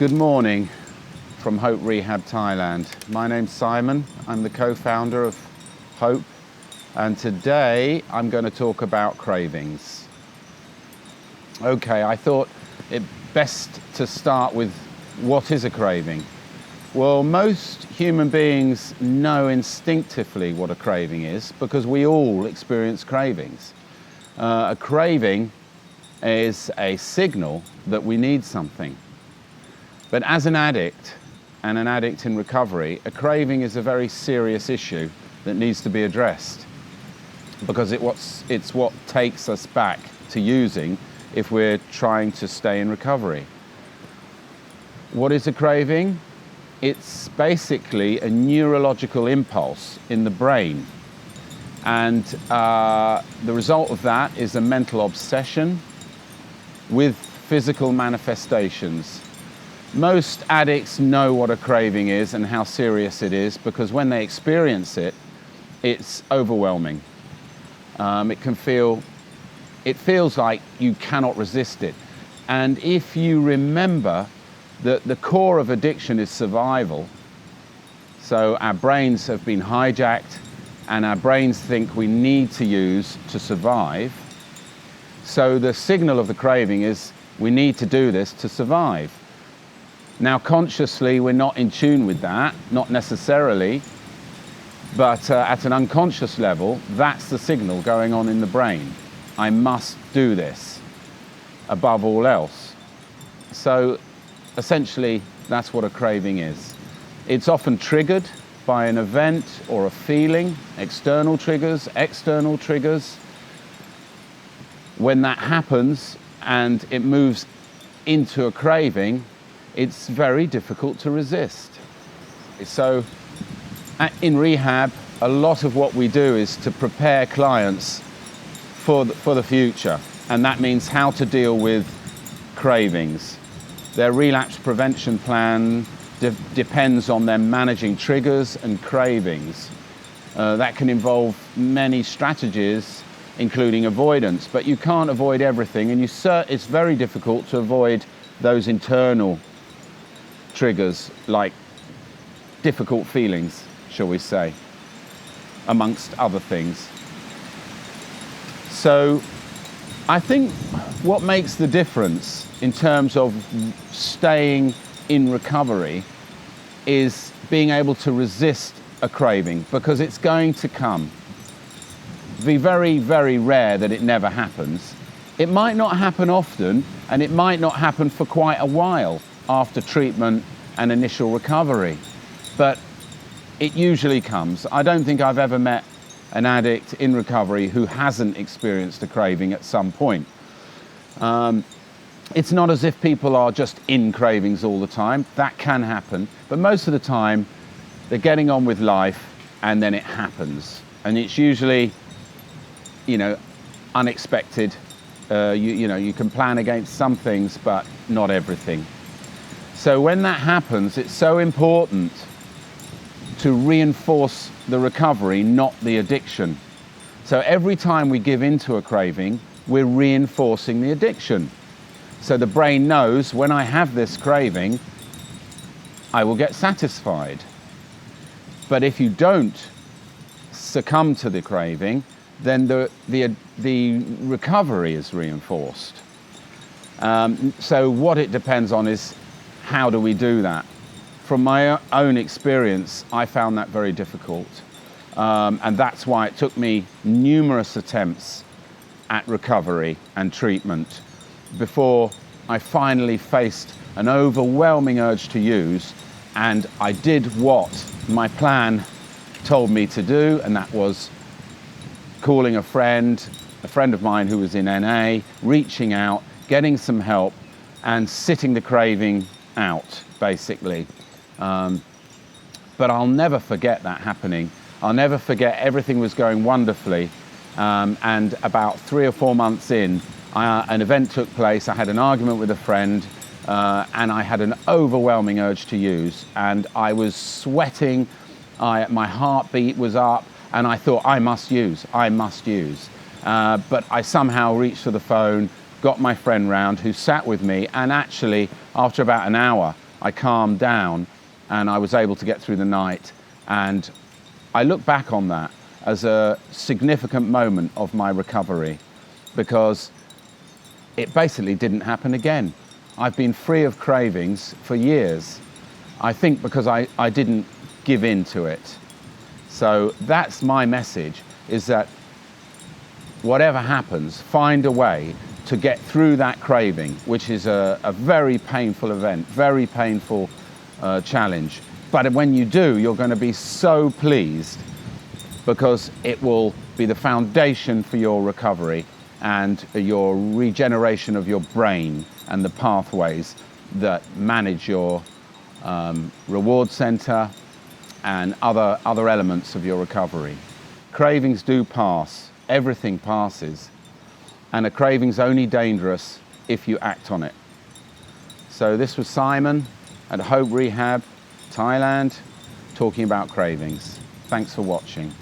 Good morning from Hope Rehab, Thailand. My name's Simon. I'm the co-founder of Hope, and today I'm going to talk about cravings. Okay, I thought it best to start with what is a craving. Well, most human beings know instinctively what a craving is because we all experience cravings. A craving is a signal that we need something. But as an addict, and an addict in recovery, a craving is a very serious issue that needs to be addressed because it's what takes us back to using if we're trying to stay in recovery. What is a craving? It's basically a neurological impulse in the brain. And the result of that is a mental obsession with physical manifestations. Most addicts know what a craving is and how serious it is because when they experience it, it's overwhelming. It feels like you cannot resist it. And if you remember that the core of addiction is survival, so our brains have been hijacked and our brains think we need to use to survive. So the signal of the craving is we need to do this to survive. Now, consciously, we're not in tune with that, not necessarily, but at an unconscious level, that's the signal going on in the brain. I must do this above all else. So, essentially, that's what a craving is. It's often triggered by an event or a feeling, external triggers, external triggers. When that happens and it moves into a craving, it's very difficult to resist. So in rehab, a lot of what we do is to prepare clients for the future. And that means how to deal with cravings. Their relapse prevention plan depends on them managing triggers and cravings. That can involve many strategies, including avoidance, but you can't avoid everything, and it's very difficult to avoid those internal triggers, like difficult feelings, shall we say, amongst other things. So I think what makes the difference in terms of staying in recovery is being able to resist a craving, because it's going to come. It'd be very, very rare that it never happens. It might not happen often, and it might not happen for quite a while after treatment and initial recovery, but it usually comes. I don't think I've ever met an addict in recovery who hasn't experienced a craving at some point. It's not as if people are just in cravings all the time. That can happen, but most of the time they're getting on with life and then it happens. And it's usually, unexpected. You can plan against some things, but not everything. So when that happens, it's so important to reinforce the recovery, not the addiction. So every time we give into a craving, we're reinforcing the addiction. So the brain knows when I have this craving, I will get satisfied. But if you don't succumb to the craving, then the recovery is reinforced. So what it depends on is how do we do that? From my own experience, I found that very difficult. And that's why it took me numerous attempts at recovery and treatment before I finally faced an overwhelming urge to use, and I did what my plan told me to do, and that was calling a friend of mine who was in NA, reaching out, getting some help, and sitting the craving out, basically. But I'll never forget that happening. I'll never forget everything was going wonderfully. And about 3 or 4 months in, an event took place. I had an argument with a friend, and I had an overwhelming urge to use. And I was sweating, my heartbeat was up, and I thought, I must use. But I somehow reached for the phone, got my friend round who sat with me, and actually, after about an hour, I calmed down and I was able to get through the night. And I look back on that as a significant moment of my recovery, because it basically didn't happen again. I've been free of cravings for years, I think because I didn't give in to it. So that's my message, is that whatever happens, find a way to get through that craving, which is a very painful event, very painful challenge. But when you do, you're going to be so pleased, because it will be the foundation for your recovery and your regeneration of your brain and the pathways that manage your reward center and other elements of your recovery. Cravings do pass. Everything passes. And a craving's only dangerous if you act on it. So this was Simon at Hope Rehab, Thailand, talking about cravings. Thanks for watching.